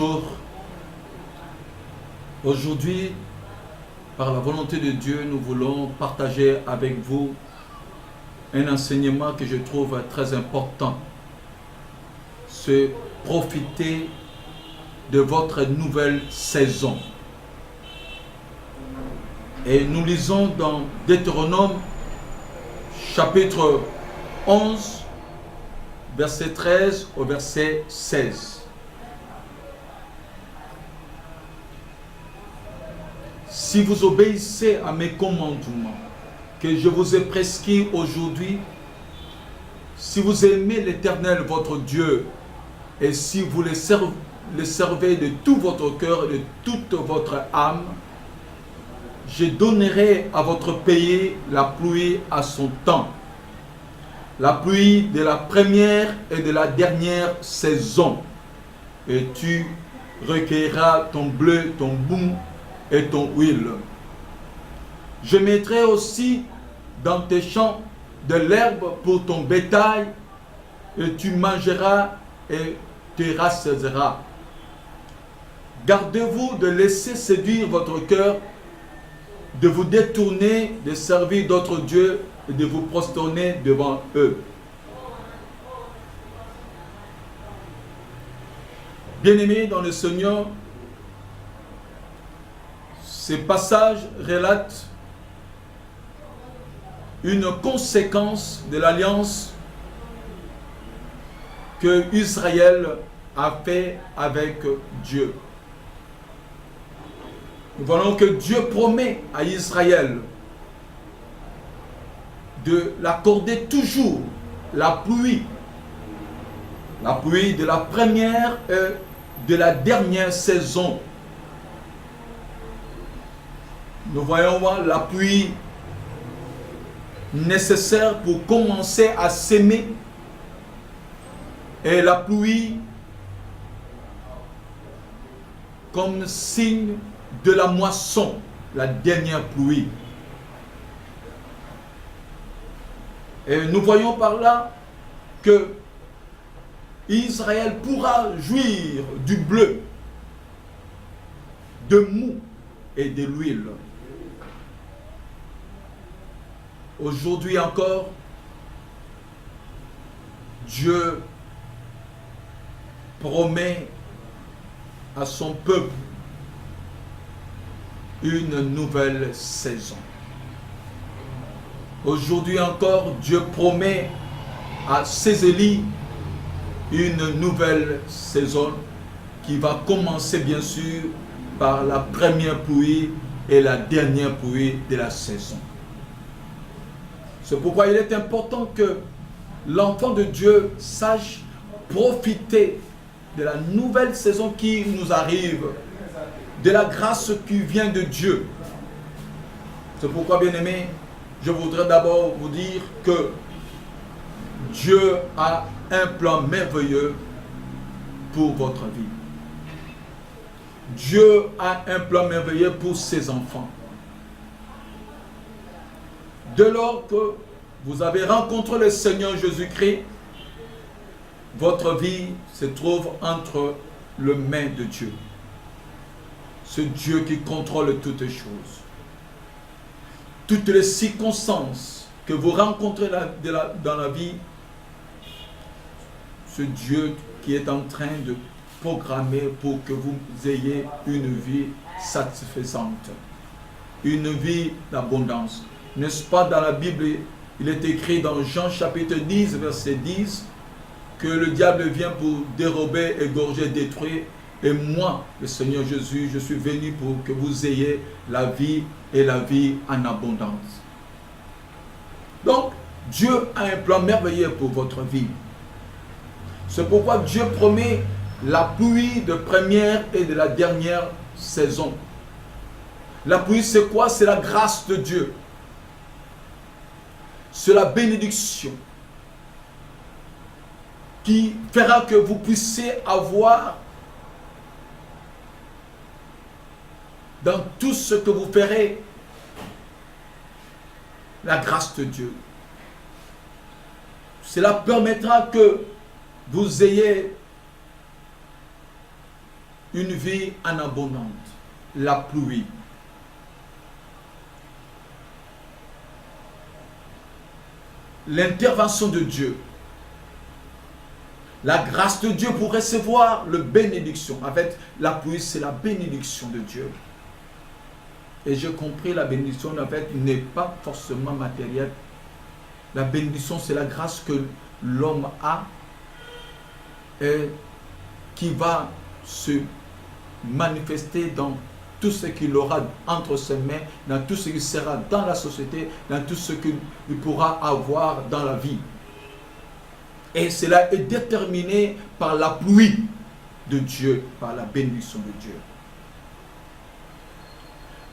Bonjour. Aujourd'hui, par la volonté de Dieu, nous voulons partager avec vous un enseignement que je trouve très important. C'est profiter de votre nouvelle saison. Et nous lisons dans Deutéronome chapitre 11, verset 13 au verset 16. Si vous obéissez à mes commandements que je vous ai prescrits aujourd'hui, si vous aimez l'Éternel votre Dieu et si vous le servez de tout votre cœur et de toute votre âme, je donnerai à votre pays la pluie à son temps, la pluie de la première et de la dernière saison, et tu recueilleras ton bleu, ton boum et ton huile. Je mettrai aussi dans tes champs de l'herbe pour ton bétail, et tu mangeras et te rassasieras. Gardez-vous de laisser séduire votre cœur, de vous détourner, de servir d'autres dieux et de vous prosterner devant eux. Bien-aimés dans le Seigneur, ces passages relatent une conséquence de l'alliance que Israël a fait avec Dieu. Nous voyons que Dieu promet à Israël de l'accorder toujours la pluie de la première et de la dernière saison. Nous voyons la pluie nécessaire pour commencer à s'aimer et la pluie comme signe de la moisson, la dernière pluie. Et nous voyons par là que Israël pourra jouir du bleu, de mou et de l'huile. Aujourd'hui encore, Dieu promet à son peuple une nouvelle saison. Aujourd'hui encore, Dieu promet à ses élus une nouvelle saison qui va commencer bien sûr par la première pluie et la dernière pluie de la saison. C'est pourquoi il est important que l'enfant de Dieu sache profiter de la nouvelle saison qui nous arrive, de la grâce qui vient de Dieu. C'est pourquoi, bien-aimés, je voudrais d'abord vous dire que Dieu a un plan merveilleux pour votre vie. Dieu a un plan merveilleux pour ses enfants. Dès lors que vous avez rencontré le Seigneur Jésus-Christ, votre vie se trouve entre les mains de Dieu. Ce Dieu qui contrôle toutes choses. Toutes les circonstances que vous rencontrez dans la vie, ce Dieu qui est en train de programmer pour que vous ayez une vie satisfaisante, une vie d'abondance. N'est-ce pas, dans la Bible, il est écrit dans Jean chapitre 10, verset 10, que le diable vient pour dérober, égorger, détruire. Et moi, le Seigneur Jésus, je suis venu pour que vous ayez la vie et la vie en abondance. Donc, Dieu a un plan merveilleux pour votre vie. C'est pourquoi Dieu promet la pluie de première et de la dernière saison. La pluie, c'est quoi? C'est la grâce de Dieu. C'est la bénédiction qui fera que vous puissiez avoir dans tout ce que vous ferez la grâce de Dieu. Cela permettra que vous ayez une vie en abondance, la pluie. L'intervention de Dieu, la grâce de Dieu pour recevoir la bénédiction. En fait, la pluie, c'est la bénédiction de Dieu. Et j'ai compris, la bénédiction, en fait, n'est pas forcément matérielle. La bénédiction, c'est la grâce que l'homme a et qui va se manifester dans tout ce qu'il aura entre ses mains, dans tout ce qui sera dans la société, dans tout ce qu'il pourra avoir dans la vie. Et cela est déterminé par la pluie de Dieu, par la bénédiction de Dieu.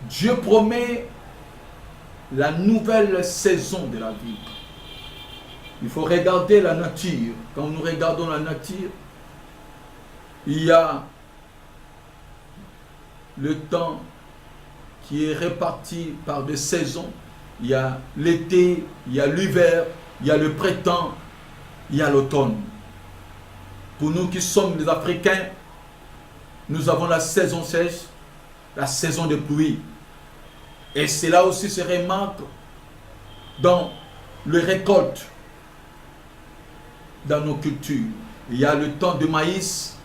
Dieu promet la nouvelle saison de la vie. Il faut regarder la nature. Quand nous regardons la nature, il y a le temps qui est réparti par des saisons. Il y a l'été, il y a l'hiver, il y a le printemps, il y a l'automne. Pour nous qui sommes des Africains, nous avons la saison sèche, la saison de pluie. Et cela aussi se remarque dans les récoltes, dans nos cultures. Il y a le temps de maïs,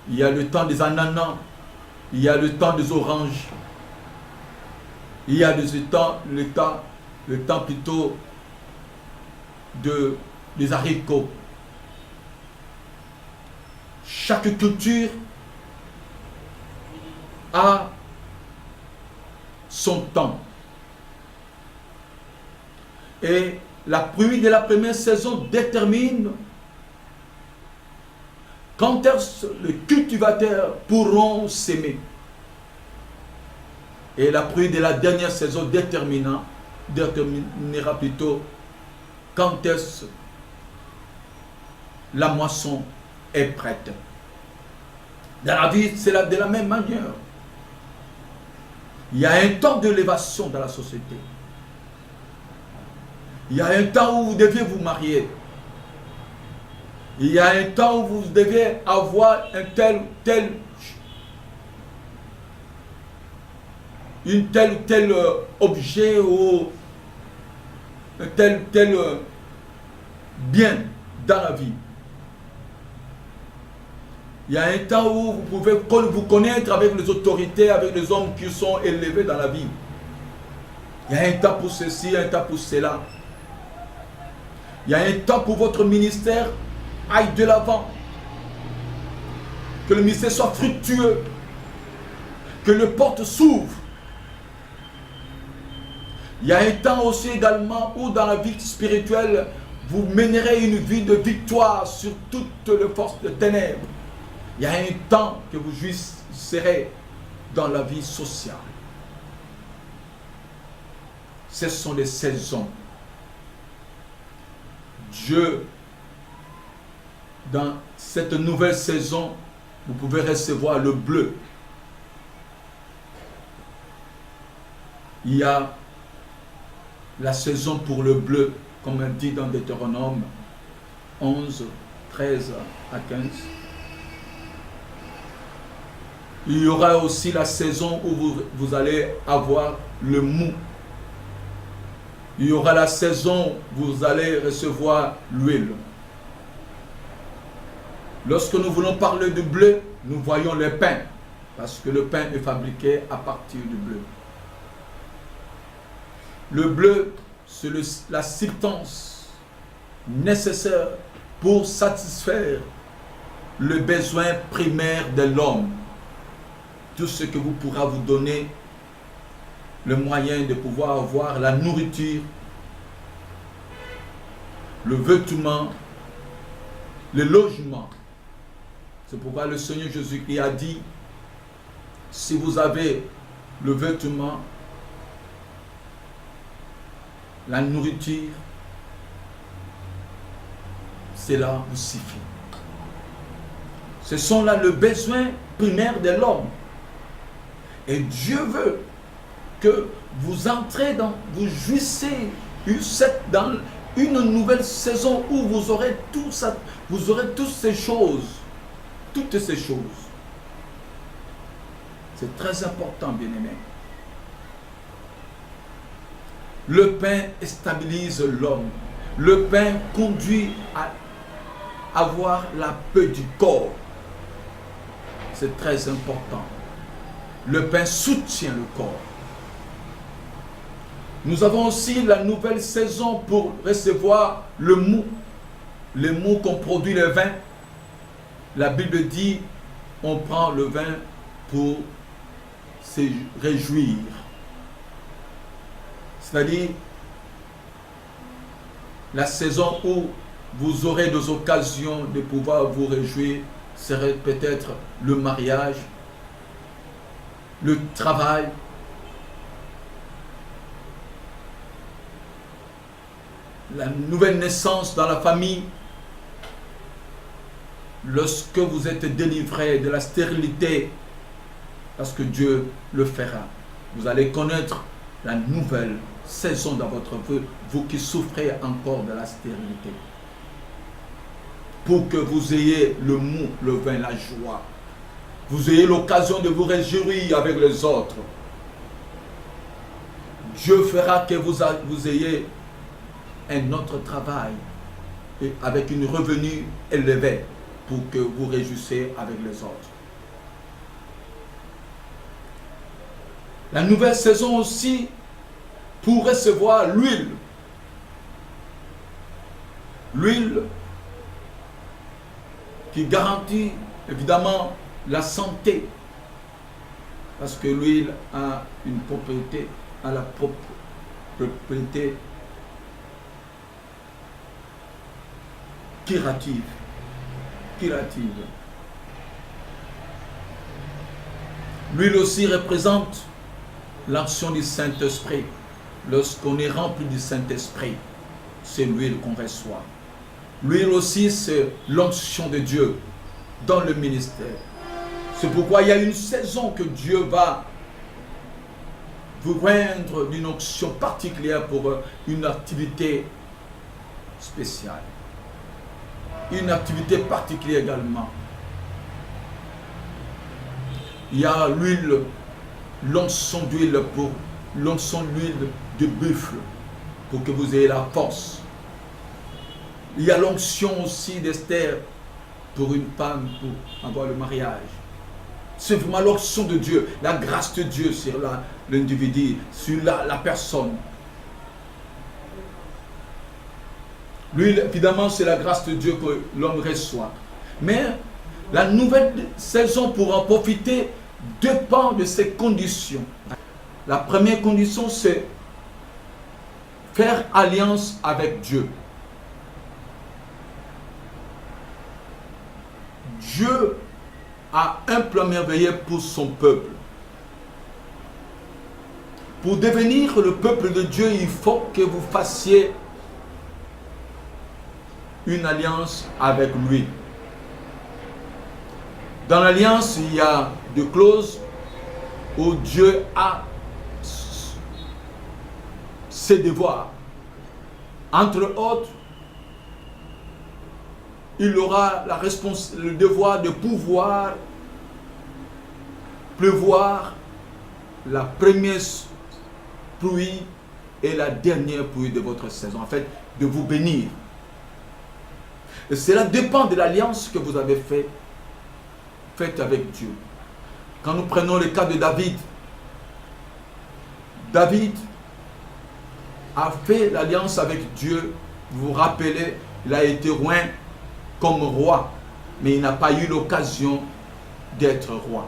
il y a le temps des ananas, il y a le temps des oranges, il y a le temps plutôt des haricots. Chaque culture a son temps. Et la pluie de la première saison détermine quand est-ce que les cultivateurs pourront s'aimer. Et la pluie de la dernière saison déterminera plutôt quand est-ce que la moisson est prête. Dans la vie, c'est de la même manière. Il y a un temps d'élévation dans la société. Il y a un temps où vous devez vous marier. Il y a un temps où vous devez avoir un tel objet ou un tel bien dans la vie. Il y a un temps où vous pouvez vous connaître avec les autorités, avec les hommes qui sont élevés dans la vie. Il y a un temps pour ceci, un temps pour cela. Il y a un temps pour votre ministère aille de l'avant. Que le ministère soit fructueux. Que les portes s'ouvrent. Il y a un temps aussi également où dans la vie spirituelle, vous mènerez une vie de victoire sur toutes les forces de ténèbres. Il y a un temps que vous jouisserez dans la vie sociale. Ce sont les saisons. Dieu, dans cette nouvelle saison, vous pouvez recevoir le bleu. Il y a la saison pour le bleu, comme elle dit dans Deutéronome 11, 13 à 15. Il y aura aussi la saison où vous allez avoir le mou. Il y aura la saison où vous allez recevoir l'huile. Lorsque nous voulons parler de bleu, nous voyons le pain. Parce que le pain est fabriqué à partir du bleu. Le bleu, c'est la substance nécessaire pour satisfaire le besoin primaire de l'homme. Tout ce que vous pourra vous donner le moyen de pouvoir avoir la nourriture, le vêtement, le logement. C'est pourquoi le Seigneur Jésus-Christ a dit, si vous avez le vêtement, la nourriture, cela vous suffit. Ce sont là les besoins primaires de l'homme. Et Dieu veut que vous entrez vous jouissez dans une nouvelle saison où vous aurez tout ça, vous aurez toutes ces choses. C'est très important, bien-aimé. Le pain stabilise l'homme. Le pain conduit à avoir la paix du corps. C'est très important. Le pain soutient le corps. Nous avons aussi la nouvelle saison pour recevoir le mou. Le mou qu'on produit le vin. La Bible dit, on prend le vin pour se réjouir. C'est-à-dire, la saison où vous aurez des occasions de pouvoir vous réjouir serait peut-être le mariage, le travail, la nouvelle naissance dans la famille, lorsque vous êtes délivré de la stérilité, parce que Dieu le fera. Vous allez connaître la nouvelle saison dans votre vie, vous qui souffrez encore de la stérilité. Pour que vous ayez le mou, le vin, la joie. Vous ayez l'occasion de vous réjouir avec les autres. Dieu fera que vous ayez un autre travail et avec une revenu élevé pour que vous réjouissez avec les autres. La nouvelle saison aussi pour recevoir l'huile. L'huile qui garantit évidemment la santé. Parce que l'huile a une propriété, a la propriété curative. L'huile aussi représente l'action du Saint-Esprit. Lorsqu'on est rempli du Saint-Esprit, c'est l'huile qu'on reçoit. L'huile aussi, c'est l'onction de Dieu dans le ministère. C'est pourquoi il y a une saison que Dieu va vous rendre d'une onction particulière pour une activité spéciale. Une activité particulière également. Il y a l'huile, l'onction d'huile pour l'onction d'huile de buffle pour que vous ayez la force. Il y a l'onction aussi d'Esther pour une femme pour avoir le mariage. C'est vraiment l'onction de Dieu, la grâce de Dieu sur l'individu, sur la personne. L'huile, évidemment, c'est la grâce de Dieu que l'homme reçoit. Mais la nouvelle saison pour en profiter dépend de ses conditions. La première condition, c'est faire alliance avec Dieu. Dieu a un plan merveilleux pour son peuple. Pour devenir le peuple de Dieu, il faut que vous fassiez une alliance avec lui. Dans l'alliance, il y a des clauses où Dieu a ses devoirs. Entre autres, il aura le devoir de pouvoir pleuvoir la première pluie et la dernière pluie de votre saison. En fait, de vous bénir. Et cela dépend de l'alliance que vous avez faite avec Dieu. Quand nous prenons le cas de David, David a fait l'alliance avec Dieu. Vous vous rappelez, il a été oint comme roi, mais il n'a pas eu l'occasion d'être roi.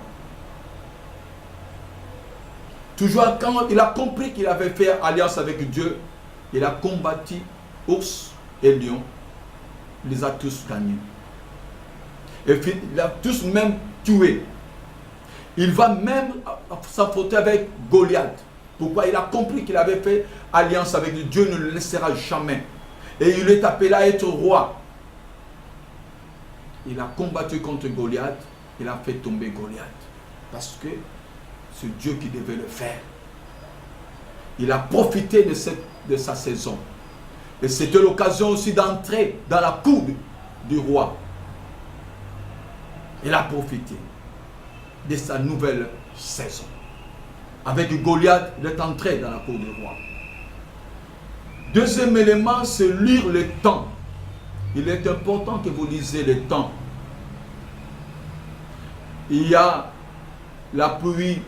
Toujours quand il a compris qu'il avait fait alliance avec Dieu, il a combattu ours et lions, il les a tous gagnés. Et il a tous même tué. Il va même s'affronter avec Goliath. Pourquoi? Il a compris qu'il avait fait alliance avec Dieu. Dieu ne le laissera jamais. Et il est appelé à être roi. Il a combattu contre Goliath. Il a fait tomber Goliath. Parce que c'est Dieu qui devait le faire. Il a profité de sa saison. Et c'était l'occasion aussi d'entrer dans la cour du roi. Il a profité de sa nouvelle saison. Avec Goliath, il est entré dans la cour du roi. Deuxième élément, c'est lire le temps. Il est important que vous lisez le temps. Il y a la pluie.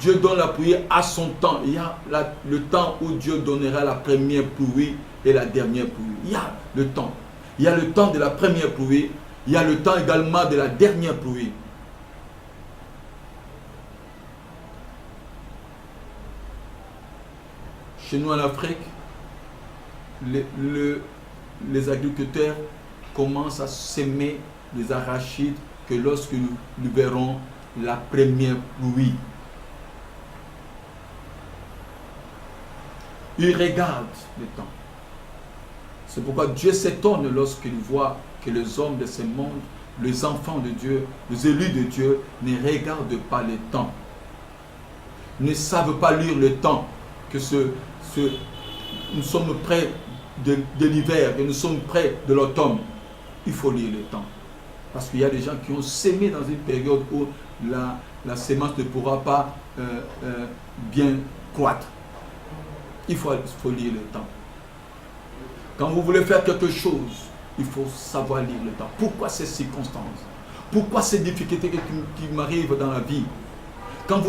Dieu donne la pluie à son temps. Il y a le temps où Dieu donnera la première pluie et la dernière pluie. Il y a le temps. Il y a le temps de la première pluie. Il y a le temps également de la dernière pluie. Chez nous en Afrique, les agriculteurs commencent à semer les arachides que lorsque nous verrons la première pluie. Ils regardent le temps. C'est pourquoi Dieu s'étonne lorsqu'il voit que les hommes de ce monde, les enfants de Dieu, les élus de Dieu, ne regardent pas le temps. Ne savent pas lire le temps. Que nous sommes près de l'hiver, que nous sommes près de l'automne. Il faut lire le temps. Parce qu'il y a des gens qui ont sémé dans une période où la sémence ne pourra pas bien croître. Il faut lire le temps. Quand vous voulez faire quelque chose, il faut savoir lire le temps. Pourquoi ces circonstances? Pourquoi ces difficultés qui m'arrivent dans la vie? Quand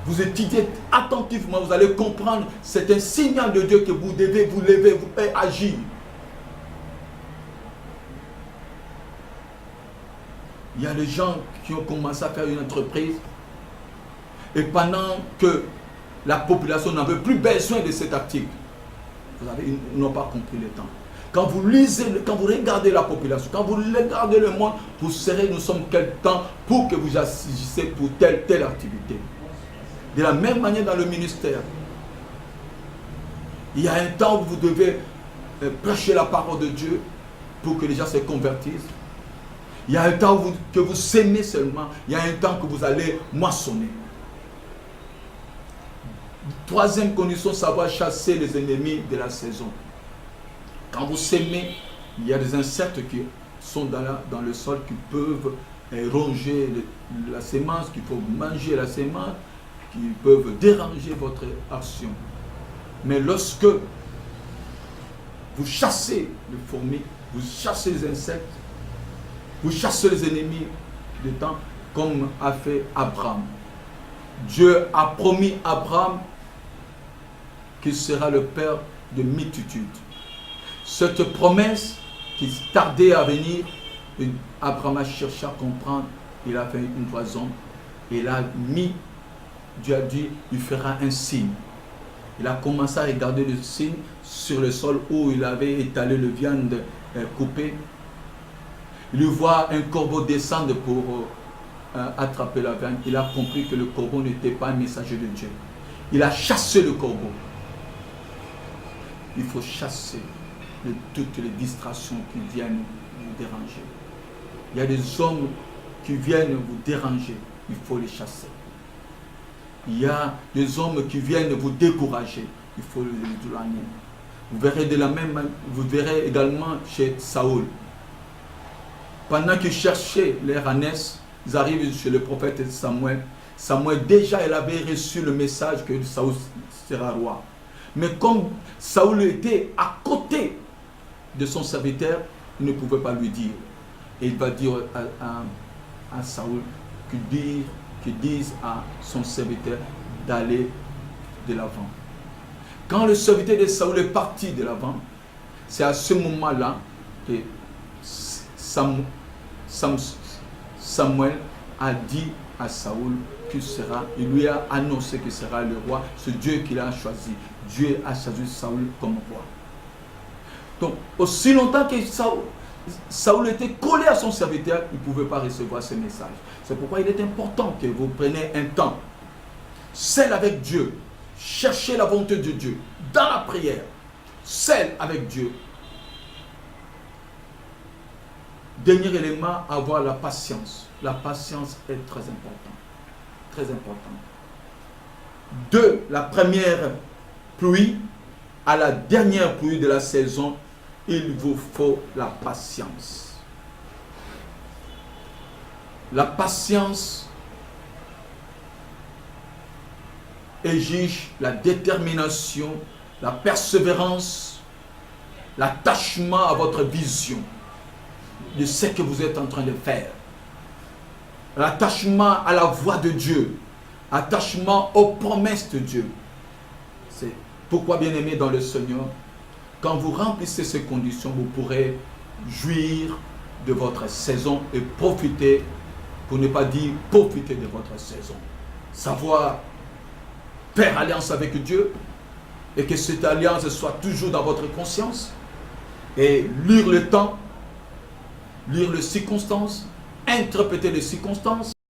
vous étudiez attentivement, vous allez comprendre, c'est un signal de Dieu que vous devez vous lever, vous devez agir. Il y a des gens qui ont commencé à faire une entreprise et pendant que la population n'avait plus besoin de cet article, ils n'ont pas compris le temps. Quand vous lisez, quand vous regardez la population, quand vous regardez le monde, vous serez, nous sommes quel temps pour que vous agissiez pour telle activité. De la même manière dans le ministère, il y a un temps où vous devez prêcher la parole de Dieu pour que les gens se convertissent. Il y a un temps que vous sémez seulement. Il y a un temps que vous allez moissonner. Troisième condition, savoir chasser les ennemis de la saison. Quand vous sémez, il y a des insectes qui sont dans le sol qui peuvent ronger la sémence, qui peuvent manger la sémence, qui peuvent déranger votre action. Mais lorsque vous chassez les fourmis, vous chassez les insectes, vous chassez les ennemis du temps, comme a fait Abraham. Dieu a promis à Abraham qu'il sera le père de multitudes. Cette promesse qui tardait à venir, Abraham a cherché à comprendre, il a fait une toison, il a mis, Dieu a dit, il fera un signe. Il a commencé à regarder le signe sur le sol où il avait étalé le viande coupée. Il voit un corbeau descendre pour attraper la viande. Il a compris que le corbeau n'était pas un messager de Dieu. Il a chassé le corbeau. Il faut chasser toutes les distractions qui viennent vous déranger. Il y a des hommes qui viennent vous déranger. Il faut les chasser. Il y a des hommes qui viennent vous décourager. Il faut les éloigner. Vous verrez également chez Saoul. Pendant qu'ils cherchaient les ânesses, ils arrivent chez le prophète Samuel. Samuel, déjà, il avait reçu le message que Saoul sera roi. Mais comme Saoul était à côté de son serviteur, il ne pouvait pas lui dire. Et il va dire à Saoul qu'il dise à son serviteur d'aller de l'avant. Quand le serviteur de Saoul est parti de l'avant, c'est à ce moment-là que Samuel a dit à Saoul il lui a annoncé qu'il sera le roi, c'est Dieu qui l'a choisi. Dieu a choisi Saoul comme roi. Donc, aussi longtemps que Saoul était collé à son serviteur, il ne pouvait pas recevoir ce message. C'est pourquoi il est important que vous preniez un temps seul avec Dieu. Cherchez la volonté de Dieu dans la prière. Seul avec Dieu. Dernier élément, avoir la patience. La patience est très importante. Très important. De la première pluie à la dernière pluie de la saison, il vous faut la patience. La patience exige la détermination, la persévérance, l'attachement à votre vision de ce que vous êtes en train de faire. L'attachement à la voix de Dieu, attachement aux promesses de Dieu. C'est pourquoi, bien-aimés dans le Seigneur, quand vous remplissez ces conditions, vous pourrez jouir de votre saison et profiter, pour ne pas dire profiter de votre saison. Savoir faire alliance avec Dieu et que cette alliance soit toujours dans votre conscience et lire le temps, lire les circonstances, interpréter les circonstances